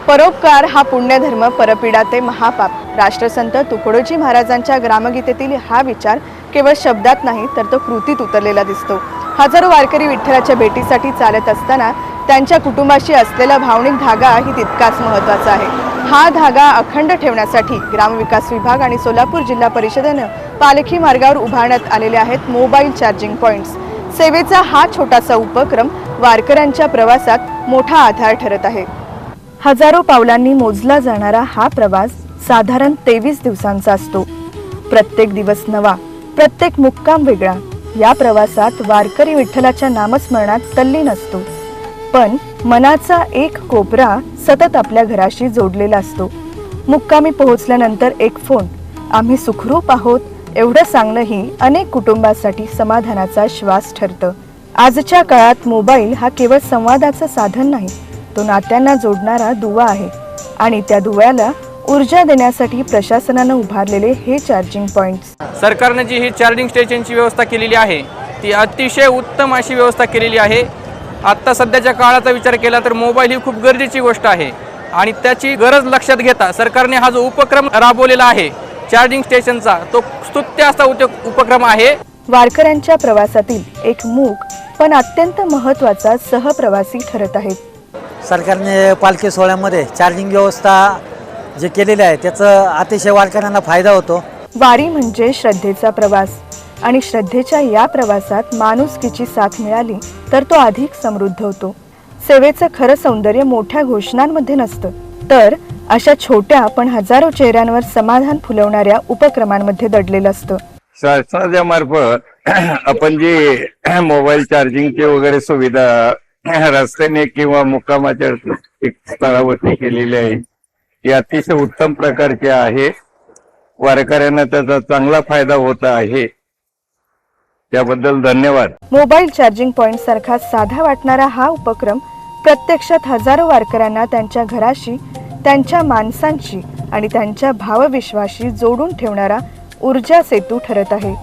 परोपकार हा पुण्यधर्म, परपीडा ते महापाप. राष्ट्रसंत तुकडोजी महाराजांच्या ग्रामगीतेतील हा विचार केवळ शब्दात नाही तर तो कृतीत उतरलेला दिसतो. हजारो वारकरी विठ्ठलाच्या भेटीसाठी चालत असताना त्यांच्या कुटुंबाशी असलेला भावनिक धागा ही तितकाच महत्त्वाचा आहे. हा धागा अखंड ठेवण्यासाठी ग्रामविकास विभाग आणि सोलापूर जिल्हा परिषदेने पालखी मार्गावर उभारण्यात आलेले आहेत मोबाईल चार्जिंग पॉइंट्स. सेवेचा हा छोटासा उपक्रम वारकऱ्यांच्या प्रवासात मोठा आधार ठरत आहे. हजारो पावलांनी मोजला जाणारा हा प्रवास साधारण 23 दिवसांचा असतो. प्रत्येक दिवस नवा, प्रत्येक मुक्काम वेगळा. या प्रवासात वारकरी विठ्ठलाच्या नामस्मरणात तल्लीन असतो, पण मनाचा एक कोपरा सतत आपल्या घराशी जोडलेला असतो. मुक्कामी पोहोचल्यानंतर एक फोन, आम्ही सुखरूप आहोत, एवढं सांगणंही अनेक कुटुंबासाठी समाधानाचा श्वास ठरतं. आजच्या काळात मोबाईल हा केवळ संवादाचं साधन नाही, तो नात्यांना जोडणारा दुवा आहे. आणि त्या दुव्याला ऊर्जा देण्यासाठी प्रशासनानं उभारलेले हे चार्जिंग पॉइंट्स. सरकारने जी ही चार्जिंग स्टेशनची व्यवस्था केलेली आहे ती अतिशय उत्तम अशी व्यवस्था केलेली आहे. आत्ता सध्याच्या काळाचा विचार केला तर मोबाईल ही खूप गरजेची गोष्ट आहे आणि त्याची गरज लक्षात घेता सरकारने हा जो उपक्रम राबवलेला आहे चार्जिंग स्टेशनचा, तो स्तुत्य असा उपक्रम आहे. वारकऱ्यांच्या प्रवासातील एक मूक पण अत्यंत महत्त्वाचा सहप्रवासी ठरत आहेत. सरकारने पालखी सोहळ्यामध्ये चार्जिंग व्यवस्था जे केलेली आहे त्याचा अतिशय वारकऱ्यांना फायदा होतो. वारी म्हणजे श्रद्धेचा प्रवास आणि श्रद्धेच्या या प्रवासात माणुसकीची साथ मिळाली तर तो अधिक समृद्ध होतो. सेवेचं खरं सौंदर्य मोठ्या घोषणांमध्ये नसतं, तर अशा छोट्या पण हजारो चेहऱ्यांवर समाधान फुलवणाऱ्या उपक्रमांमध्ये दडलेलं असतं. शासनाच्या मार्फत आपण जी मोबाईल चार्जिंगची वगैरे सुविधा रस्त्याने किंवा मुक्कामाच्या स्थळावरती केलेली आहे ती अतिशय उत्तम प्रकारची आहे. वारकऱ्यांना त्याचा चांगला फायदा होत आहे, त्याबद्दल धन्यवाद. मोबाईल चार्जिंग पॉइंट सारखा साधा वाटणारा हा उपक्रम प्रत्यक्षात हजारो वारकऱ्यांना त्यांच्या घराशी, त्यांच्या माणसांशी आणि त्यांच्या भावविश्वाशी जोडून ठेवणारा ऊर्जा सेतू ठरत आहे.